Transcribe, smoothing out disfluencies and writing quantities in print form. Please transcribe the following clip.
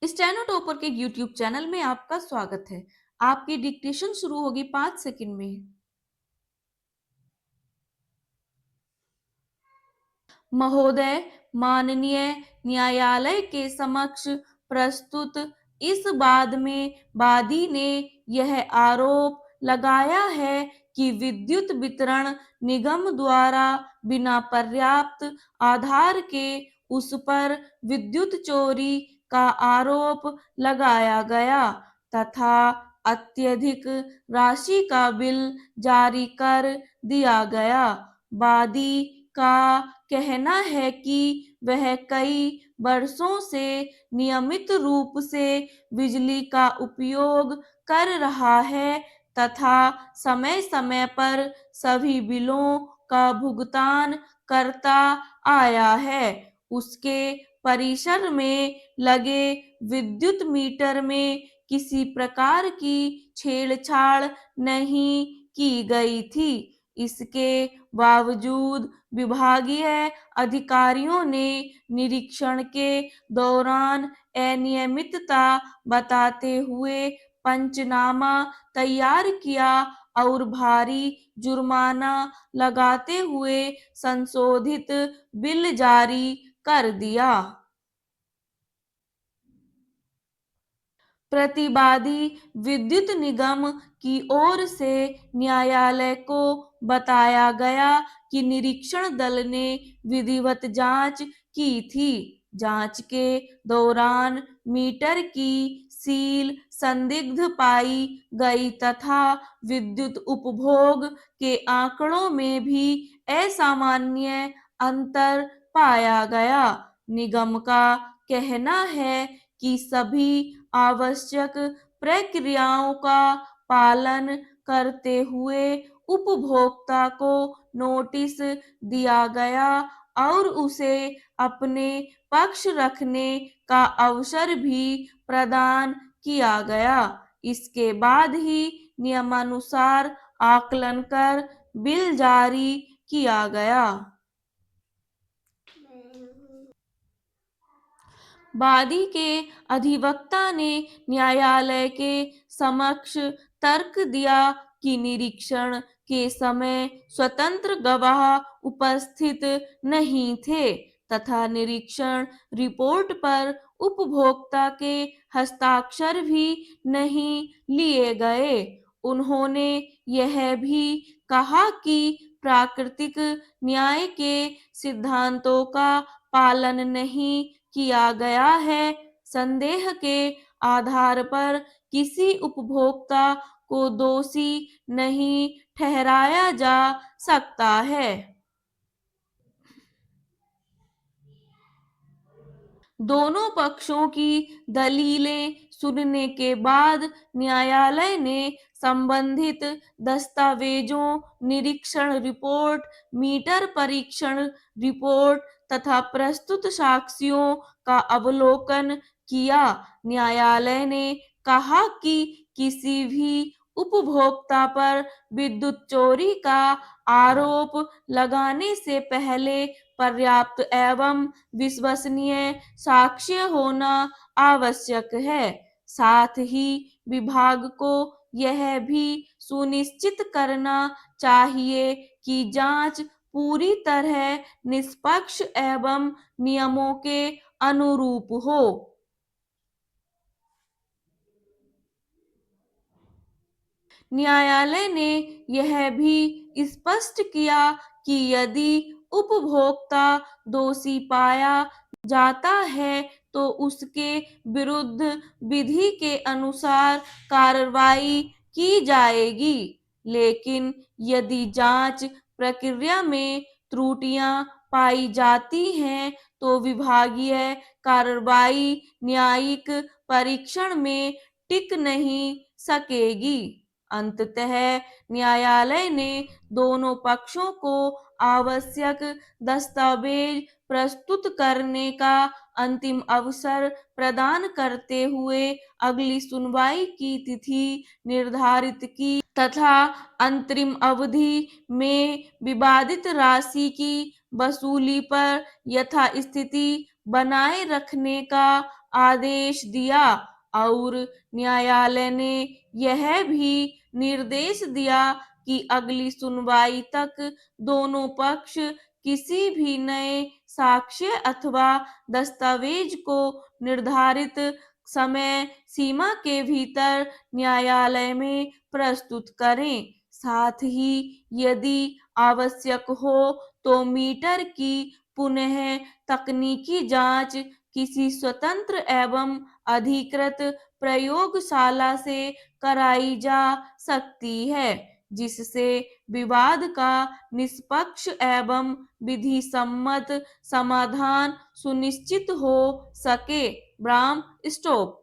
Steno topper के YouTube channel में आपका स्वागत है। आपकी डिक्टेशन शुरू होगी 5 सेकंड में। महोदय, माननीय न्यायालय के समक्ष प्रस्तुत इस वाद में वादी ने यह आरोप लगाया है कि विद्युत वितरण निगम द्वारा बिना पर्याप्त आधार के उस पर विद्युत चोरी का आरोप लगाया गया तथा अत्यधिक राशि का बिल जारी कर दिया गया। वादी का कहना है कि वह कई वर्षों से नियमित रूप से बिजली का उपयोग कर रहा है तथा समय-समय पर सभी बिलों का भुगतान करता आया है। उसके परिसर में लगे विद्युत मीटर में किसी प्रकार की छेड़छाड़ नहीं की गई थी। इसके बावजूद विभागीय अधिकारियों ने निरीक्षण के दौरान अनियमितता बताते हुए पंचनामा तैयार किया और भारी जुर्माना लगाते हुए संशोधित बिल जारी कर दिया। प्रतिवादी विद्युत निगम की ओर से न्यायालय को बताया गया कि निरीक्षण दल ने विधिवत जांच की थी। जांच के दौरान मीटर की सील संदिग्ध पाई गई तथा विद्युत उपभोग के आंकड़ों में भी असामान्य अंतर पाया गया। निगम का कहना है कि सभी आवश्यक प्रक्रियाओं का पालन करते हुए उपभोक्ता को नोटिस दिया गया और उसे अपने पक्ष रखने का अवसर भी प्रदान किया गया। इसके बाद ही नियमानुसार आकलन कर बिल जारी किया गया। वादी के अधिवक्ता ने न्यायालय के समक्ष तर्क दिया कि निरीक्षण के समय स्वतंत्र गवाह उपस्थित नहीं थे तथा निरीक्षण रिपोर्ट पर उपभोक्ता के हस्ताक्षर भी नहीं लिए गए। उन्होंने यह भी कहा कि प्राकृतिक न्याय के सिद्धांतों का पालन नहीं किया गया है। संदेह के आधार पर किसी उपभोक्ता को दोषी नहीं ठहराया जा सकता है। दोनों पक्षों की दलीलें सुनने के बाद न्यायालय ने संबंधित दस्तावेजों, निरीक्षण रिपोर्ट, मीटर परीक्षण रिपोर्ट तथा प्रस्तुत साक्ष्यों का अवलोकन किया। न्यायालय ने कहा कि किसी भी उपभोक्ता पर विद्युत चोरी का आरोप लगाने से पहले पर्याप्त एवं विश्वसनीय साक्ष्य होना आवश्यक है। साथ ही विभाग को यह भी सुनिश्चित करना चाहिए कि जांच पूरी तरह निष्पक्ष एवं नियमों के अनुरूप हो। न्यायालय ने यह भी स्पष्ट किया कि यदि उपभोक्ता दोषी पाया जाता है तो उसके विरुद्ध विधि के अनुसार कार्रवाई की जाएगी, लेकिन यदि जांच प्रक्रिया में त्रुटियां पाई जाती हैं तो विभागीय कार्रवाई न्यायिक परीक्षण में टिक नहीं सकेगी। अंततः न्यायालय ने दोनों पक्षों को आवश्यक दस्तावेज प्रस्तुत करने का अंतिम अवसर प्रदान करते हुए अगली सुनवाई की तिथि निर्धारित की तथा अंतरिम अवधि में विवादित राशि की वसूली पर यथास्थिति बनाए रखने का आदेश दिया और न्यायालय ने यह भी निर्देश दिया कि अगली सुनवाई तक दोनों पक्ष किसी भी नए साक्ष्य अथवा दस्तावेज को निर्धारित समय सीमा के भीतर न्यायालय में प्रस्तुत करें। साथ ही यदि आवश्यक हो तो मीटर की पुनः तकनीकी जांच किसी स्वतंत्र एवं अधिकृत प्रयोगशाला से कराई जा सकती है, जिससे विवाद का निष्पक्ष एवं विधि सम्मत समाधान सुनिश्चित हो सके। Bram stop.